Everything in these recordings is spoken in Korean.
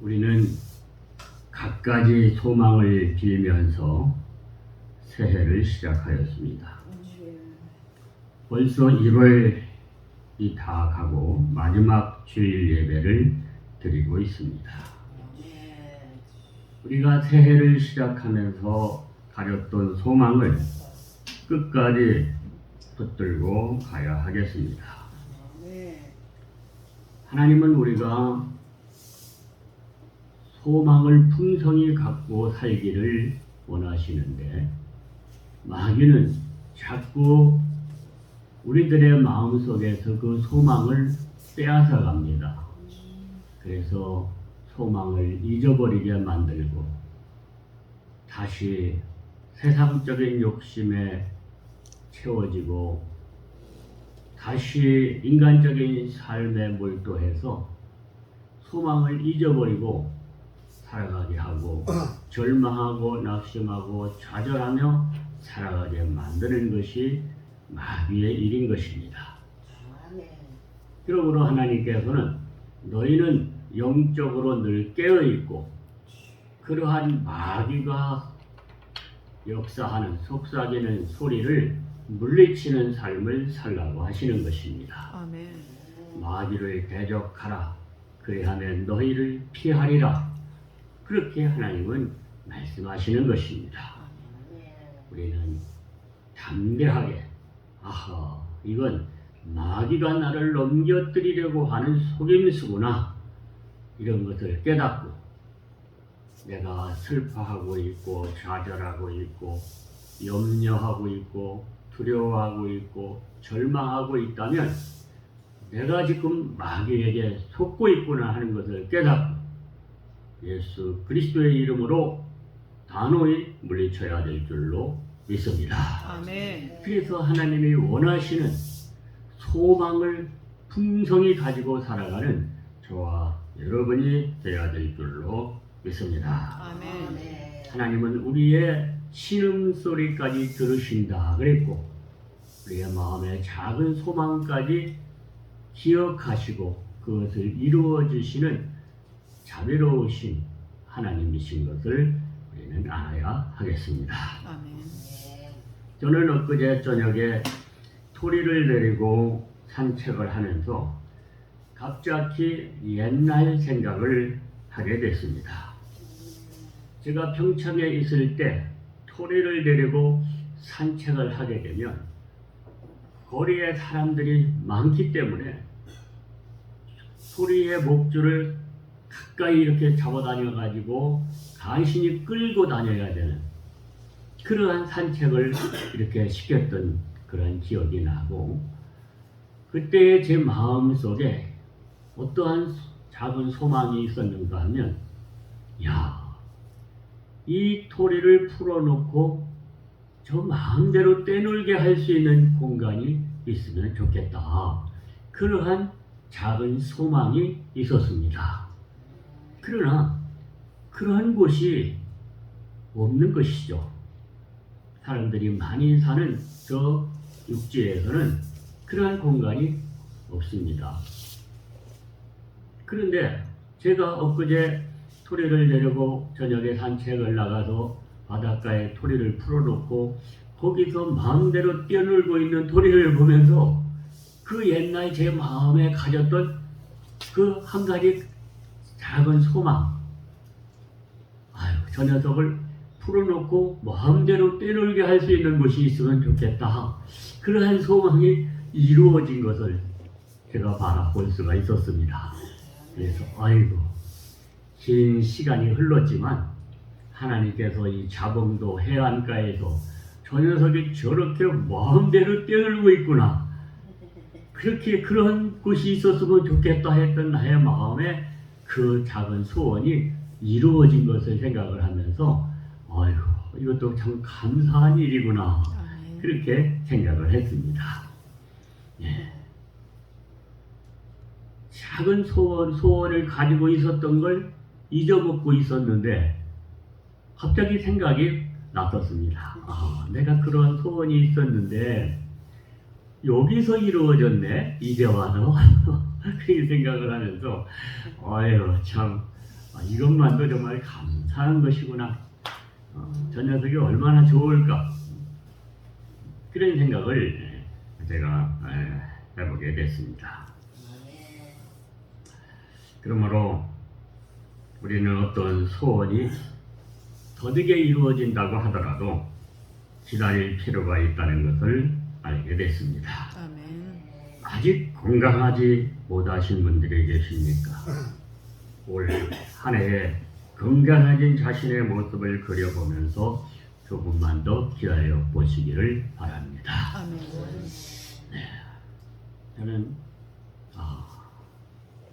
우리는 갖가지 소망을 빌면서 새해를 시작하였습니다. 벌써 1월이 다 가고 마지막 주일 예배를 드리고 있습니다. 우리가 새해를 시작하면서 가졌던 소망을 끝까지 붙들고 가야 하겠습니다. 하나님은 우리가 소망을 풍성히 갖고 살기를 원하시는데 마귀는 자꾸 우리들의 마음속에서 그 소망을 빼앗아 갑니다. 그래서 소망을 잊어버리게 만들고 다시 세상적인 욕심에 채워지고 다시 인간적인 삶에 몰두해서 소망을 잊어버리고 살아가게 하고 절망하고 낙심하고 좌절하며 살아가게 만드는 것이 마귀의 일인 것입니다. 그러므로 하나님께서는 너희는 영적으로 늘 깨어있고 그러한 마귀가 역사하는 속삭이는 소리를 물리치는 삶을 살라고 하시는 것입니다. 아멘. 마귀를 대적하라. 그리하면 너희를 피하리라. 그렇게 하나님은 말씀하시는 것입니다. 우리는 담대하게 이건 마귀가 나를 넘겨뜨리려고 하는 속임수구나. 이런 것을 깨닫고 내가 슬퍼하고 있고 좌절하고 있고 염려하고 있고 두려워하고 있고 절망하고 있다면 내가 지금 마귀에게 속고 있구나 하는 것을 깨닫고 예수 그리스도의 이름으로 단호히 물리쳐야 될 줄로 믿습니다. 아멘. 그래서 하나님이 원하시는 소망을 풍성히 가지고 살아가는 저와 여러분이 되어야 될 줄로 믿습니다. 아멘. 하나님은 우리의 신음소리까지 들으신다 그랬고 우리의 마음의 작은 소망까지 기억하시고 그것을 이루어 주시는 자비로우신 하나님이신 것을 우리는 알아야 하겠습니다. 아멘. 저는 엊그제 저녁에 토리를 내리고 산책을 하면서 갑자기 옛날 생각을 하게 됐습니다. 제가 평창에 있을 때 토리를 내리고 산책을 하게 되면 거리에 사람들이 많기 때문에 토리의 목줄을 가까이 이렇게 잡아다녀 가지고 간신히 끌고 다녀야 되는 그러한 산책을 이렇게 시켰던 그런 기억이 나고 그때 제 마음속에 어떠한 작은 소망이 있었는가 하면 이 토리를 풀어놓고 저 마음대로 떼놀게 할 수 있는 공간이 있으면 좋겠다. 그러한 작은 소망이 있었습니다. 그러나 그러한 곳이 없는 것이죠. 사람들이 많이 사는 저 육지에서는 그러한 공간이 없습니다. 그런데 제가 엊그제 토리를 내려고 저녁에 산책을 나가서 바닷가에 토리를 풀어놓고 거기서 마음대로 뛰어놀고 있는 토리를 보면서 그 옛날 제 마음에 가졌던 그 한 가지 작은 소망 저 녀석을 풀어놓고 마음대로 뛰어놀게 할 수 있는 곳이 있으면 좋겠다. 그러한 소망이 이루어진 것을 제가 바라볼 수가 있었습니다. 그래서 긴 시간이 흘렀지만 하나님께서 이 자봉도 해안가에서 저 녀석이 저렇게 마음대로 뛰어놀고 있구나. 그렇게 그런 곳이 있었으면 좋겠다 했던 나의 마음에 그 작은 소원이 이루어진 것을 생각을 하면서 이것도 참 감사한 일이구나. 그렇게 생각을 했습니다. 작은 소원을 가지고 있었던 걸 잊어먹고 있었는데 갑자기 생각이 났었습니다. 내가 그런 소원이 있었는데 여기서 이루어졌네 이제 와서 그렇게 생각을 하면서 참 이것만도 정말 감사한 것이구나. 저 녀석이 얼마나 좋을까. 그런 생각을 제가 해보게 됐습니다. 그러므로 우리는 어떤 소원이 더디게 이루어진다고 하더라도 기다릴 필요가 있다는 것을 알게 됐습니다. 아멘. 아직 건강하지 못하신 분들이 계십니까? 올 한 해에 건강해진 자신의 모습을 그려보면서 조금만 더 기다려 보시기를 바랍니다. 아멘. 저는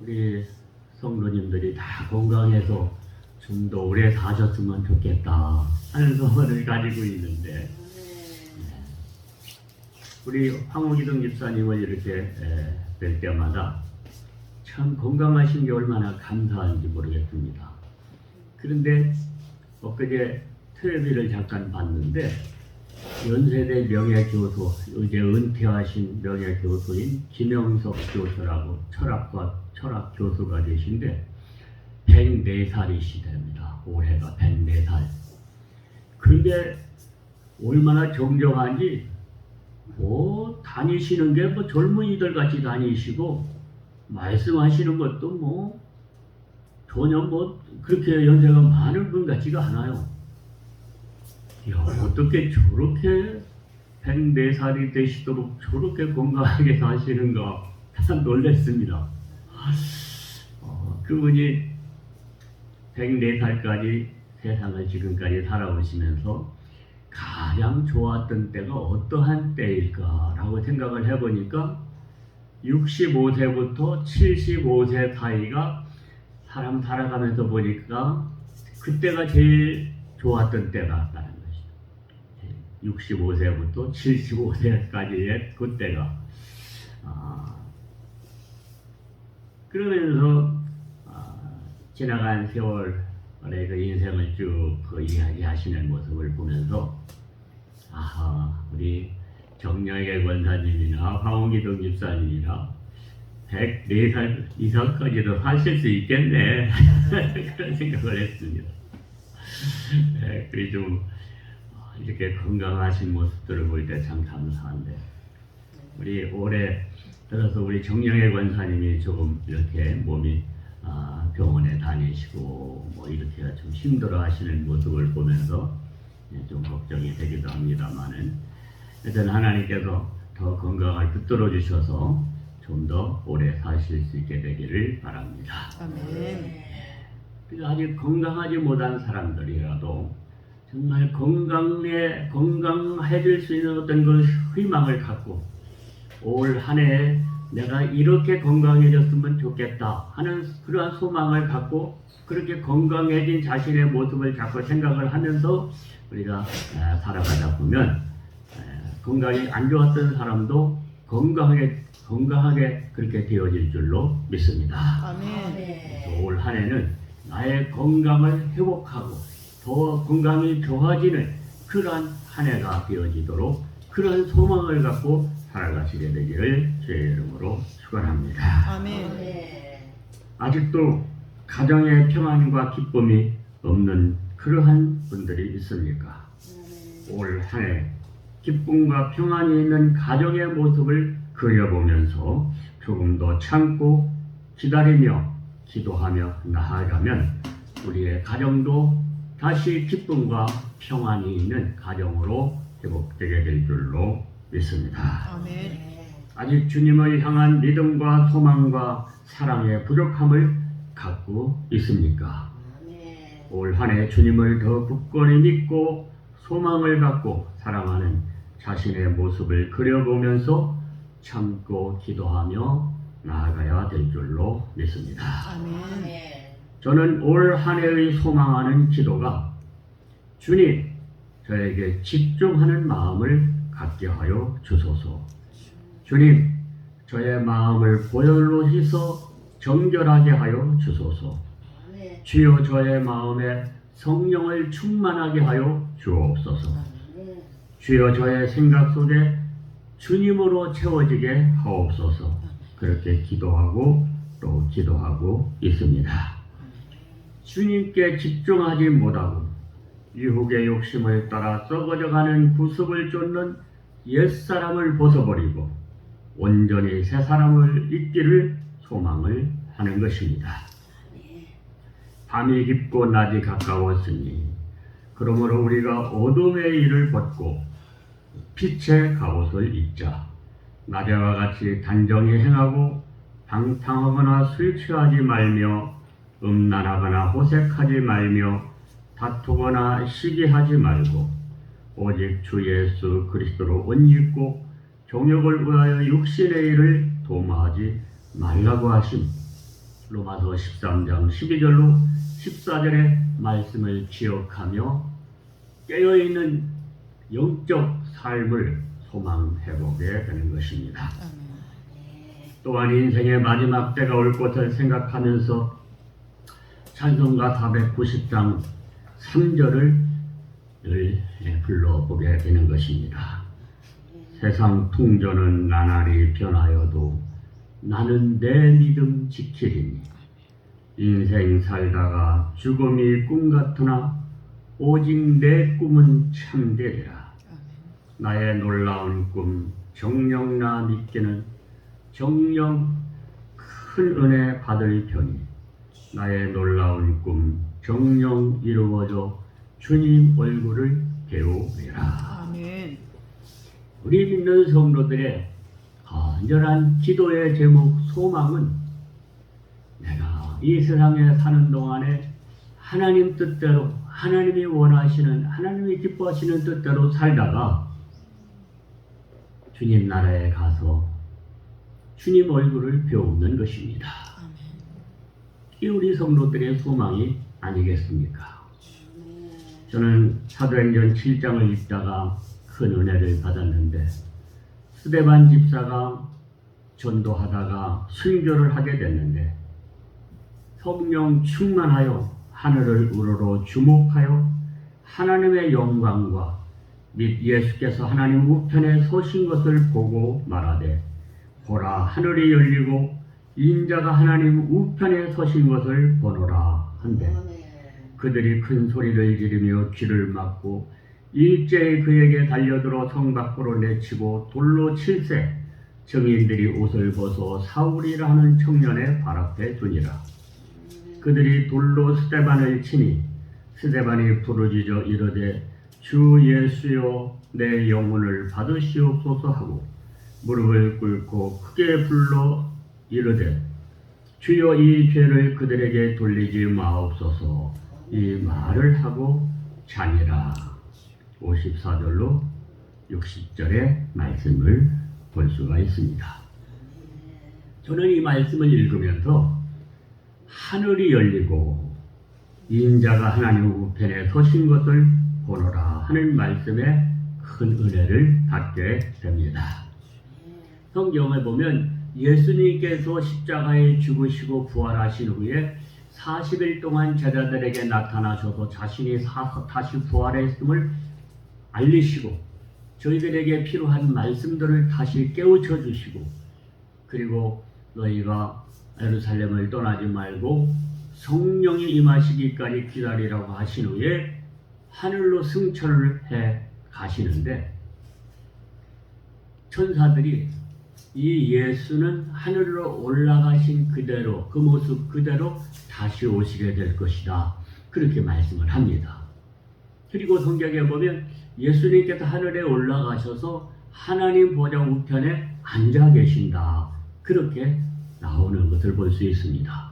우리 성도님들이 다 건강해서 좀 더 오래 사셨으면 좋겠다 하는 소원을 가지고 있는데, 우리 황우기동 집사님을 이렇게 뵐 때마다 참 건강하신 게 얼마나 감사한지 모르겠습니다. 그런데 엊그제 텔레비를 잠깐 봤는데 연세대 명예교수, 이제 은퇴하신 명예교수인 김영석 교수라고 철학 교수가 계신데 104살이시답니다. 올해가 104살. 근데 얼마나 정정한지 다니시는 게 젊은이들 같이 다니시고 말씀하시는 것도 전혀 그렇게 연세가 많은 분 같지가 않아요. 야, 어떻게 저렇게 104살이 되시도록 저렇게 건강하게 사시는가 참 놀랐습니다. 그분이 104살까지 세상을 지금까지 살아오시면서 가장 좋았던 때가 어떠한 때일까라고 생각을 해보니까 65세부터 75세 사이가 사람 살아가면서 보니까 그때가 제일 좋았던 때 같다는 것이죠. 65세부터 75세까지의 그때가. 그러면서 지나간 세월의 그 인생을 쭉 그 이야기하시는 모습을 보면서 우리 정량의 권사님이나 황홍기동 집사님이나 104살 이상까지도 사실 수 있겠네 그런 생각을 했습니다. 그리 좀 이렇게 건강하신 모습들을 볼 때 참 감사한데, 우리 올해 들어서 우리 정량의 권사님이 조금 이렇게 몸이 병원에 다니시고 이렇게 좀 힘들어 하시는 모습을 보면서 좀 걱정이 되기도 합니다만은, 일단 하나님께서 더 건강을 붙들어 주셔서 좀 더 오래 사실 수 있게 되기를 바랍니다. 아멘. 아직 건강하지 못한 사람들이라도 정말 건강해질 수 있는 어떤 그 희망을 갖고 올 한 해에 내가 이렇게 건강해졌으면 좋겠다 하는 그러한 소망을 갖고 그렇게 건강해진 자신의 모습을 자꾸 생각을 하면서 우리가 살아가다 보면 건강이 안 좋았던 사람도 건강하게 그렇게 되어질 줄로 믿습니다. 아멘. 올 한 해는 나의 건강을 회복하고 더 건강이 좋아지는 그러한 한 해가 되어지도록 그런 소망을 갖고 살아가시게 되기를 주의 이름으로 축원합니다. 아멘. 아직도 가정의 평안과 기쁨이 없는 그러한 분들이 있습니까? 올 한 해 기쁨과 평안이 있는 가정의 모습을 그려보면서 조금 더 참고 기다리며 기도하며 나아가면 우리의 가정도 다시 기쁨과 평안이 있는 가정으로 회복되게 될 줄로 믿습니다. 아멘. 아직 주님을 향한 믿음과 소망과 사랑의 부족함을 갖고 있습니까? 올 한 해 주님을 더 굳건히 믿고 소망을 갖고 사랑하는 자신의 모습을 그려보면서 참고 기도하며 나아가야 될 줄로 믿습니다. 아멘. 저는 올 한 해의 소망하는 기도가 주님, 저에게 집중하는 마음을 갖게 하여 주소서. 주님, 저의 마음을 보혈로 씻어 정결하게 하여 주소서. 주여, 저의 마음에 성령을 충만하게 하여 주옵소서. 주여, 저의 생각 속에 주님으로 채워지게 하옵소서. 그렇게 기도하고 또 기도하고 있습니다. 주님께 집중하지 못하고 유혹의 욕심을 따라 썩어져가는 구습을 쫓는 옛사람을 벗어버리고 온전히 새 사람을 잊기를 소망을 하는 것입니다. 밤이 깊고 낮이 가까웠으니 그러므로 우리가 어둠의 일을 벗고 빛의 갑옷을 입자. 낮에와 같이 단정히 행하고 방탕하거나 술 취하지 말며 음란하거나 호색하지 말며 다투거나 시기하지 말고 오직 주 예수 그리스도로 옷 입고 정욕을 위하여 육신의 일을 도모하지 말라고 하심. 로마서 13장 12절로 14절의 말씀을 기억하며 깨어있는 영적 삶을 소망해보게 되는 것입니다. 또한 인생의 마지막 때가 올 것을 생각하면서 찬송가 490장 3절을 불러보게 되는 것입니다. 세상 풍조는 나날이 변하여도 나는 내 믿음 지키리니 인생 살다가 죽음이 꿈 같으나 오직 내 꿈은 참되리라. 나의 놀라운 꿈 정녕 나 믿기는 정녕 큰 은혜 받을 편이 나의 놀라운 꿈 정녕 이루어져 주님 얼굴을 배우리라. 아멘. 우리 믿는 성도들의 간절한 기도의 제목 소망은 내가 이 세상에 사는 동안에 하나님 뜻대로 하나님이 원하시는 하나님이 기뻐하시는 뜻대로 살다가 주님 나라에 가서 주님 얼굴을 배우는 것입니다. 이 우리 성도들의 소망이 아니겠습니까? 저는 사도행전 7장을 읽다가 큰 은혜를 받았는데 스데반 집사가 전도하다가 순교를 하게 됐는데 성령 충만하여 하늘을 우러러 주목하여 하나님의 영광과 및 예수께서 하나님 우편에 서신 것을 보고 말하되 보라 하늘이 열리고 인자가 하나님 우편에 서신 것을 보노라 한데 그들이 큰 소리를 지르며 귀를 막고 일제히 그에게 달려들어 성 밖으로 내치고 돌로 칠세 증인들이 옷을 벗어 사울이라 하는 청년의 발 앞에 두니라. 그들이 돌로 스데반을 치니 스데반이 부르짖어 이르되 주 예수여 내 영혼을 받으시옵소서 하고 무릎을 꿇고 크게 불러 이르되 주여 이 죄를 그들에게 돌리지 마옵소서. 이 말을 하고 자니라. 54절로 60절의 말씀을 볼 수가 있습니다. 저는 이 말씀을 읽으면서 하늘이 열리고 인자가 하나님 우편에 서신 것을 보노라 하는 말씀에 큰 은혜를 받게 됩니다. 성경을 보면 예수님께서 십자가에 죽으시고 부활하신 후에 40일 동안 제자들에게 나타나셔서 자신이 다시 부활했음을 알리시고 저희들에게 필요한 말씀들을 다시 깨우쳐 주시고 그리고 너희가 예루살렘을 떠나지 말고 성령이 임하시기까지 기다리라고 하신 후에 하늘로 승천을 해 가시는데 천사들이 이 예수는 하늘로 올라가신 그대로 그 모습 그대로 다시 오시게 될 것이다. 그렇게 말씀을 합니다. 그리고 성경에 보면 예수님께서 하늘에 올라가셔서 하나님 보좌 우편에 앉아 계신다. 그렇게 나오는 것을 볼 수 있습니다.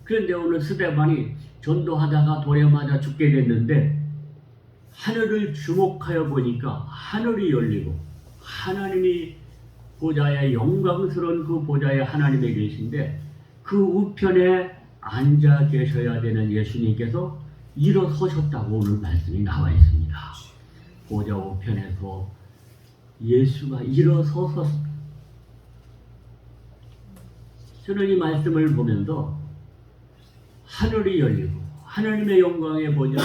그런데 오늘 스데반이 전도하다가 돌에 맞아 죽게 됐는데 하늘을 주목하여 보니까 하늘이 열리고 하나님이 보좌에 영광스러운 그 보좌에 하나님이 계신데 그 우편에 앉아 계셔야 되는 예수님께서 일어서셨다고 오늘 말씀이 나와 있습니다. 보좌 우편에서 예수가 일어서서 저는 이 말씀을 보면서 하늘이 열리고 하나님의 영광의 보좌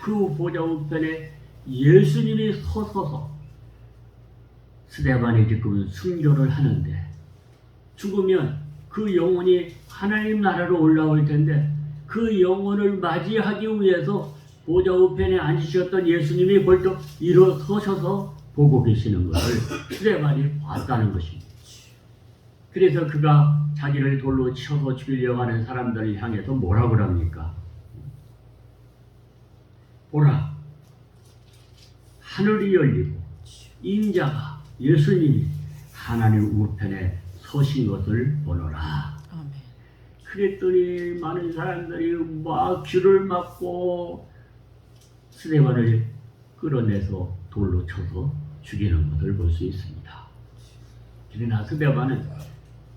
그 보좌 우편에 예수님이 서서서 스데반이 지금 순교를 하는데 죽으면 그 영혼이 하나님 나라로 올라올 텐데 그 영혼을 맞이하기 위해서 보좌 우편에 앉으셨던 예수님이 벌떡 일어서셔서 보고 계시는 것을 스데반이 봤다는 것입니다. 그래서 그가 자기를 돌로 쳐서 죽이려고 하는 사람들을 향해서 뭐라고 합니까? 보라, 하늘이 열리고 인자가 예수님이 하나님 우편에 서신 것을 보노라. 아멘. 그랬더니 많은 사람들이 막 귀를 막고 스데반을 끌어내서 돌로 쳐서 죽이는 것을 볼 수 있습니다. 그러나 스데반은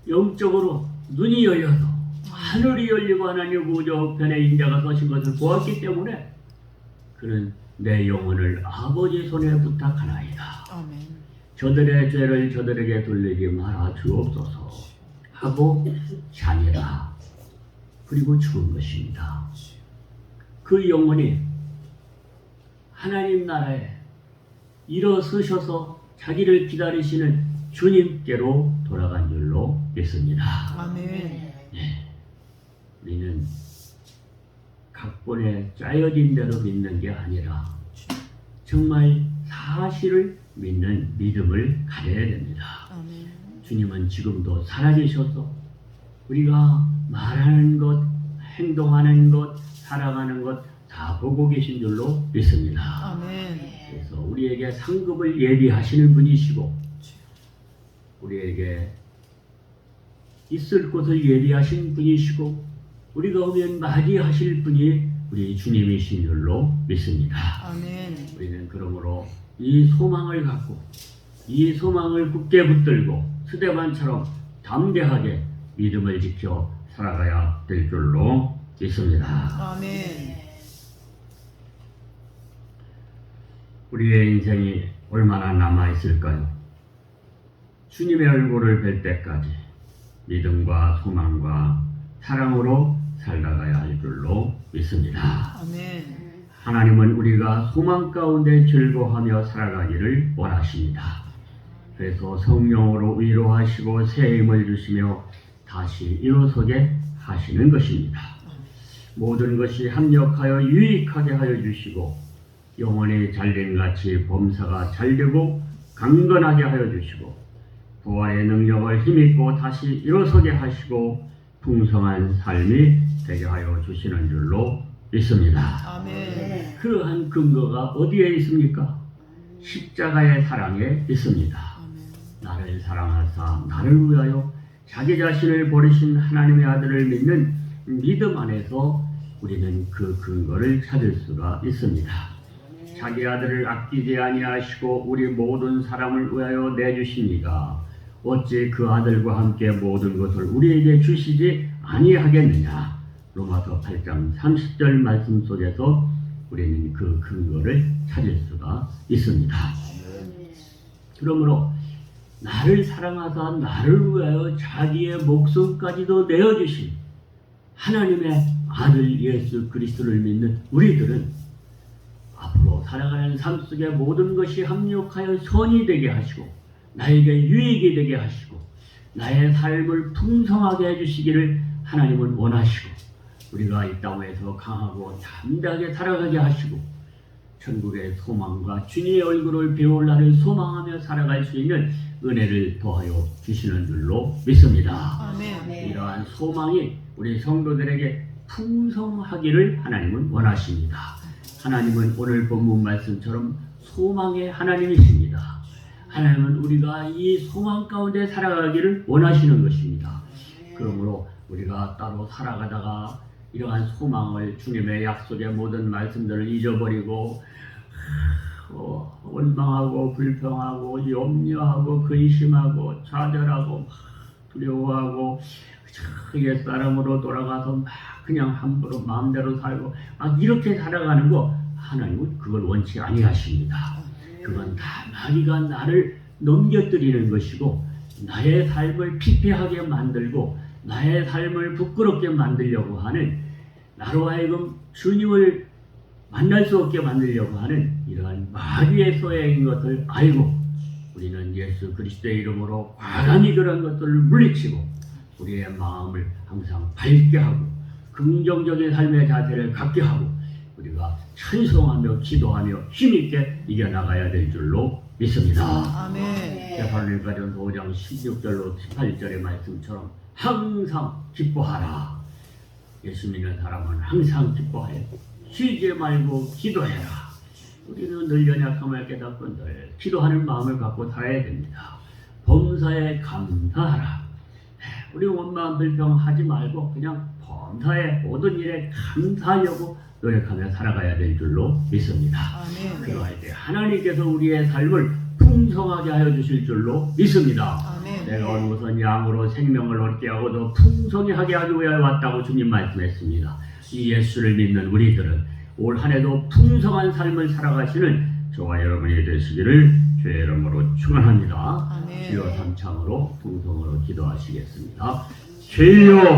영적으로 눈이 열려서 하늘이 열리고 하나님 우편에 인자가 서신 것을 보았기 때문에 그는 내 영혼을 아버지 손에 부탁하나이다. 아멘. 저들의 죄를 저들에게 돌리지 말아 주옵소서 하고 자녀라. 그리고 죽은 것입니다. 그 영혼이 하나님 나라에 일어서셔서 자기를 기다리시는 주님께로 돌아간 줄로 믿습니다. 아멘. 예. 우리는 각본에 짜여진 대로 믿는 게 아니라 정말 사실을 믿는 믿음을 가져야 됩니다. 아멘. 주님은 지금도 살아계셔서 우리가 말하는 것, 행동하는 것, 살아가는 것 다 보고 계신 줄로 믿습니다. 아멘. 그래서 우리에게 상급을 예비하시는 분이시고 우리에게 있을 곳을 예비하신 분이시고 우리가 오면 맞이하실 분이 우리 주님이신 줄로 믿습니다. 아멘. 우리는 그러므로 이 소망을 갖고 이 소망을 굳게 붙들고 스데반처럼 담대하게 믿음을 지켜 살아가야 될 줄로 믿습니다. 아멘. 우리의 인생이 얼마나 남아있을까요? 주님의 얼굴을 뵐 때까지 믿음과 소망과 사랑으로 살아가야 할 줄로 믿습니다. 아멘. 하나님은 우리가 소망 가운데 즐거워하며 살아가기를 원하십니다. 그래서 성령으로 위로하시고 새 힘을 주시며 다시 일어서게 하시는 것입니다. 모든 것이 합력하여 유익하게 하여 주시고 영혼이 잘됨같이 범사가 잘되고 강건하게 하여 주시고 부활의 능력을 힘입고 다시 일어서게 하시고 풍성한 삶이 되게 하여 주시는 줄로 믿습니다. 아멘. 그러한 근거가 어디에 있습니까? 십자가의 사랑에 있습니다. 아멘. 나를 사랑하사 나를 위하여 자기 자신을 버리신 하나님의 아들을 믿는 믿음 안에서 우리는 그 근거를 찾을 수가 있습니다. 자기 아들을 아끼지 아니하시고 우리 모든 사람을 위하여 내주시니가 어찌 그 아들과 함께 모든 것을 우리에게 주시지 아니하겠느냐. 로마서 8장 30절 말씀 속에서 우리는 그 근거를 찾을 수가 있습니다. 그러므로 나를 사랑하사 나를 위하여 자기의 목숨까지도 내어주신 하나님의 아들 예수 그리스도를 믿는 우리들은 앞으로 살아가는 삶 속에 모든 것이 합력하여 선이 되게 하시고 나에게 유익이 되게 하시고 나의 삶을 풍성하게 해주시기를 하나님은 원하시고 우리가 이 땅에서 강하고 담대하게 살아가게 하시고 천국의 소망과 주님의 얼굴을 배울 날을 소망하며 살아갈 수 있는 은혜를 더하여 주시는 줄로 믿습니다. 아멘. 이러한 소망이 우리 성도들에게 풍성하기를 하나님은 원하십니다. 하나님은 오늘 본문 말씀처럼 소망의 하나님이십니다. 하나님은 우리가 이 소망 가운데 살아가기를 원하시는 것입니다. 그러므로 우리가 따로 살아가다가 이러한 소망을 주님의 약속의 모든 말씀들을 잊어버리고 원망하고 불평하고 염려하고 근심하고 좌절하고 두려워하고 옛사람으로 돌아가서 막 그냥 함부로 마음대로 살고 막 이렇게 살아가는 거 하나님은 그걸 원치 아니하십니다. 그건 다 마귀가 나를 넘겨뜨리는 것이고 나의 삶을 피폐하게 만들고 나의 삶을 부끄럽게 만들려고 하는 나로 하여금 주님을 만날 수 없게 만들려고 하는 이러한 마귀의 소행인 것을 알고 우리는 예수 그리스도의 이름으로 과감히 그런 것들을 물리치고 우리의 마음을 항상 밝게 하고 긍정적인 삶의 자세를 갖게 하고 우리가 찬송하며 기도하며 힘있게 이겨나가야 될 줄로 믿습니다. 아멘. 데살로니가전서 5장 16절로 18절의 말씀처럼 항상 기뻐하라. 예수 믿는 사람은 항상 기뻐해. 쉬지 말고 기도해라. 우리는 늘 연약함을 깨닫고 늘 기도하는 마음을 갖고 살아야 됩니다. 범사에 감사하라. 우리 온 마음 불평하지 말고 그냥 범사에 모든 일에 감사하려고 노력하며 살아가야 될 줄로 믿습니다. 아멘. 그러할 때 하나님께서 우리의 삶을 풍성하게 하여 주실 줄로 믿습니다. 아멘. 내가 온 것은 양으로 생명을 얻게 하고 더 풍성히 하게 하기 위하여 왔다고 주님 말씀했습니다. 이 예수를 믿는 우리들은 올 한 해도 풍성한 삶을 살아가시는 저와 여러분이 되시기를 주의 이름으로 축원합니다. 아멘. 주여 삼창으로 풍성으로 기도하시겠습니다. 주여